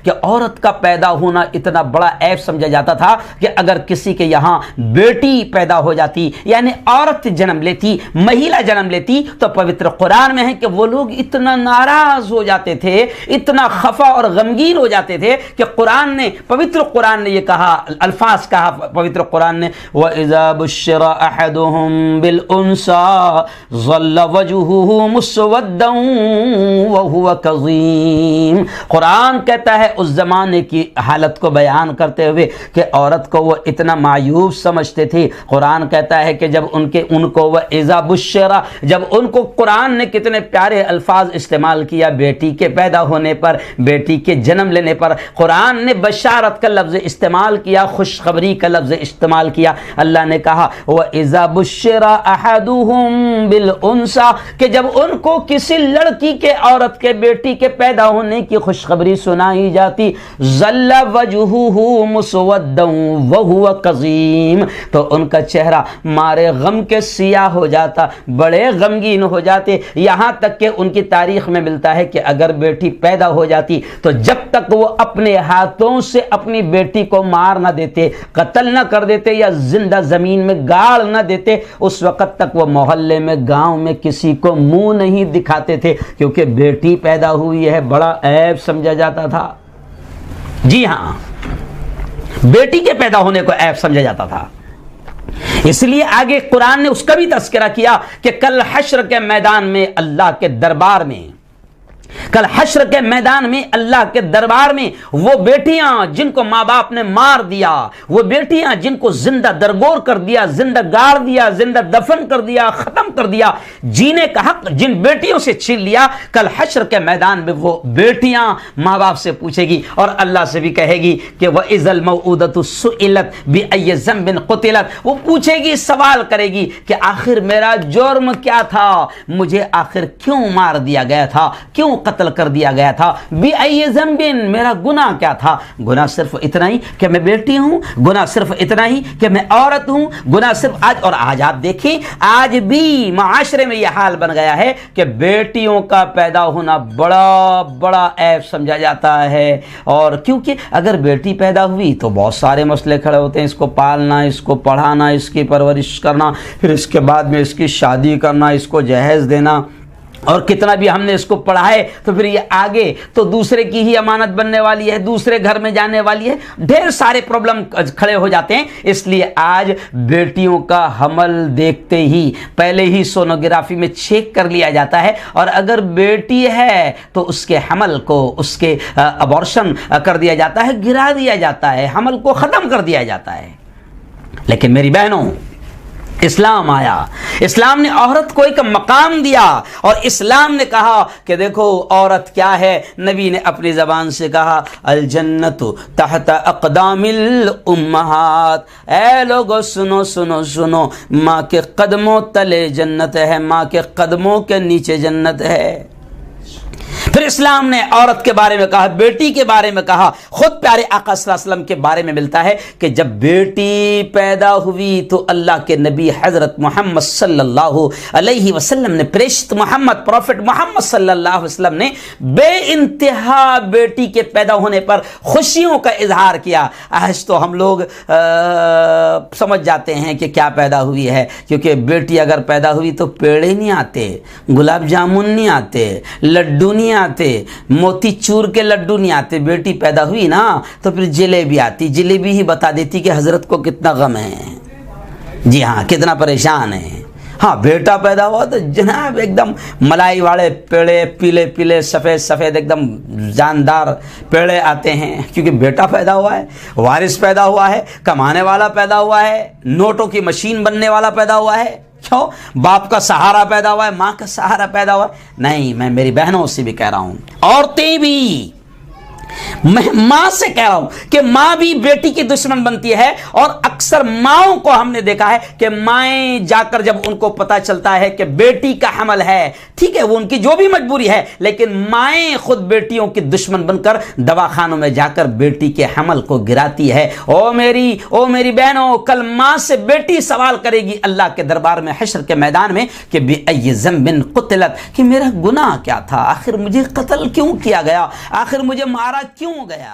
कि औरत का पैदा होना इतना बड़ा ऐब समझा जाता था कि अगर किसी के यहाँ बेटी पैदा हो जाती, यानी औरत जन्म लेती, महिला जन्म लेती, तो पवित्र कुरान में है कि वो लोग इतना नाराज हो जाते थे, इतना खफा और गमगीन हो जाते थे कि पवित्र कुरान ने ये कहा, अल्फाज कहा पवित्र कुरान ने, व इज़ा बुश्शिरा अहदुहुम बिल उन्सा ज़ल्ल वजहुहु मुस्वद्दन व हुवा कज़ीम। कुरान कहता है उस जमाने की हालत को बयान करते हुए कि औरत को वो इतना मायूब समझते थे। कुरान कहता है कि जब उनको व इज़ा बुश्शिरा, जब उनको कुरान ने कितने प्यारे अल्फाज इस्तेमाल किया बेटी के पैदा होने पर, बेटी के जन्म लेने पर। कुरान ने बशारत का लफ्ज़ इस्तेमाल किया, खुशखबरी का लफ्ज़ इस्तेमाल किया। अल्लाह ने कहा व इज़ा बुश्शिरा अहदुहुम बिल उन्सा, कि जब उनको किसी लड़की के, औरत के, बेटी के पैदा होने की खुशखबरी सुनाई जाती, ज़ल्ल वजहुहु मुस्वद्दन व हुवा कज़ीम, तो उनका चेहरा मारे गम के सियाह हो जाता, बड़े गमगीन हो जाते। यहाँ तक कि उनकी तारीख में मिलता है कि अगर बेटी पैदा हो जाती तो जब तक वो अपने हाथों से अपनी बेटी को मार ना देते, कत्ल ना कर देते या जिंदा जमीन में गाड़ ना देते, उस वक्त तक वो मोहल्ले में, गांव में किसी को मुंह नहीं दिखाते थे, क्योंकि बेटी पैदा हुई है बड़ा ऐब समझा जाता था। जी हां, बेटी के पैदा होने को ऐब समझा जाता था। इसलिए आगे कुरान ने उसका भी तज़किरा किया कि कल हश्र के मैदान में, अल्लाह के दरबार में, कल हश्र के मैदान में, अल्लाह के दरबार में, वो बेटियां जिनको माँ बाप ने मार दिया, वो बेटियां जिनको जिंदा दरगोर कर दिया, जिंदा गाड़ दिया, जिंदा दफन कर दिया, खत्म कर दिया, जीने का हक जिन बेटियों से छीन लिया, कल हश्र के मैदान में वो बेटियां माँ बाप से पूछेगी और अल्लाह से भी कहेगी कि वह इज़ल मऊदतु सुइलत बिअय्यि ज़ंबिन क़ुतिलत, वो पूछेगी, सवाल करेगी कि आखिर मेरा जुर्म क्या था, मुझे आखिर क्यों मार दिया गया था, क्यों कत्ल कर दिया गया था, बिअय्यि ज़ंबिन, मेरा गुनाह क्या था। गुनाह सिर्फ इतना ही कि मैं बेटी हूं, गुनाह सिर्फ इतना ही कि मैं औरत हूं, गुनाह सिर्फ आज आप देखिए, आज भी माशरे में यह हाल बन गया है कि बेटियों का पैदा होना बड़ा बड़ा ऐब समझा जाता है। और क्योंकि अगर बेटी पैदा हुई तो बहुत सारे मसले खड़े होते हैं, इसको पालना, इसको पढ़ाना, इसकी परवरिश करना, फिर इसके बाद में इसकी शादी करना, इसको जहेज देना, और कितना भी हमने इसको पढ़ाए तो फिर ये आगे तो दूसरे की ही अमानत बनने वाली है, दूसरे घर में जाने वाली है, ढेर सारे प्रॉब्लम खड़े हो जाते हैं। इसलिए आज बेटियों का हमल देखते ही पहले ही सोनोग्राफी में चेक कर लिया जाता है, और अगर बेटी है तो उसके हमल को, उसके अबॉर्शन कर दिया जाता है, गिरा दिया जाता है, हमल को ख़त्म कर दिया जाता है। लेकिन मेरी बहनों, इस्लाम आया, इस्लाम ने औरत को एक मकाम दिया, और इस्लाम ने कहा कि देखो औरत क्या है। नबी ने अपनी ज़बान से कहा, अल जन्नतु तहत अक़दामिल उम्महात, ऐ लोगो सुनो सुनो सुनो, माँ के कदमों तले जन्नत है, माँ के कदमों के नीचे जन्नत है। फिर इस्लाम ने औरत के बारे में कहा, बेटी के बारे में कहा। खुद प्यारे आका सल्लल्लाहु अलैहि वसल्लम के बारे में मिलता है कि जब बेटी पैदा हुई तो अल्लाह के नबी हज़रत मोहम्मद सल्लल्लाहु अलैहि वसल्लम ने, प्रेषित मोहम्मद, प्रॉफिट मोहम्मद सल्लल्लाहु अलैहि वसल्लम ने बेइंतहा बेटी के पैदा होने पर खुशियों का इजहार किया। आज तो हम लोग समझ जाते हैं कि क्या पैदा हुई है, क्योंकि बेटी अगर पैदा हुई तो पेड़े नहीं आते, गुलाब जामुन नहीं आते, लड्डू नहीं आते, मोती चूर के लड्डू नहीं आते। बेटी पैदा हुई ना तो फिर जलेबी आती, जलेबी ही बता देती कि हजरत को कितना गम है, जी हाँ, कितना परेशान है। हाँ, बेटा पैदा हुआ तो जनाब एकदम मलाई वाले पेड़े, पीले पीले सफ़ेद सफ़ेद एकदम जानदार पेड़े आते हैं, क्योंकि बेटा पैदा हुआ है, वारिस पैदा हुआ है, कमाने वाला पैदा हुआ है, नोटों की मशीन बनने वाला पैदा हुआ है। क्यों? बाप का सहारा पैदा हुआ है, माँ का सहारा पैदा हुआ है। नहीं, मैं मेरी बहनों से भी कह रहा हूँ, औरतें भी, मैं माँ से कह रहा हूं कि माँ भी बेटी की दुश्मन बनती है। और अक्सर माँओं को हमने देखा है कि माएँ जाकर जब उनको पता चलता है कि बेटी का हमल है, ठीक है, वो उनकी जो भी मजबूरी है, लेकिन माएँ खुद बेटियों की दुश्मन बनकर दवाखानों में जाकर बेटी के हमल को गिराती है। ओ मेरी बहनों, कल माँ से बेटी सवाल करेगी अल्लाह के दरबार में, हश्र के मैदान में, कि बिअय्यि ज़ंबिन क़ुतिलत, कि मेरा गुनाह क्या था, आखिर मुझे कत्ल क्यों किया गया, आखिर मुझे मारा क्यों गया।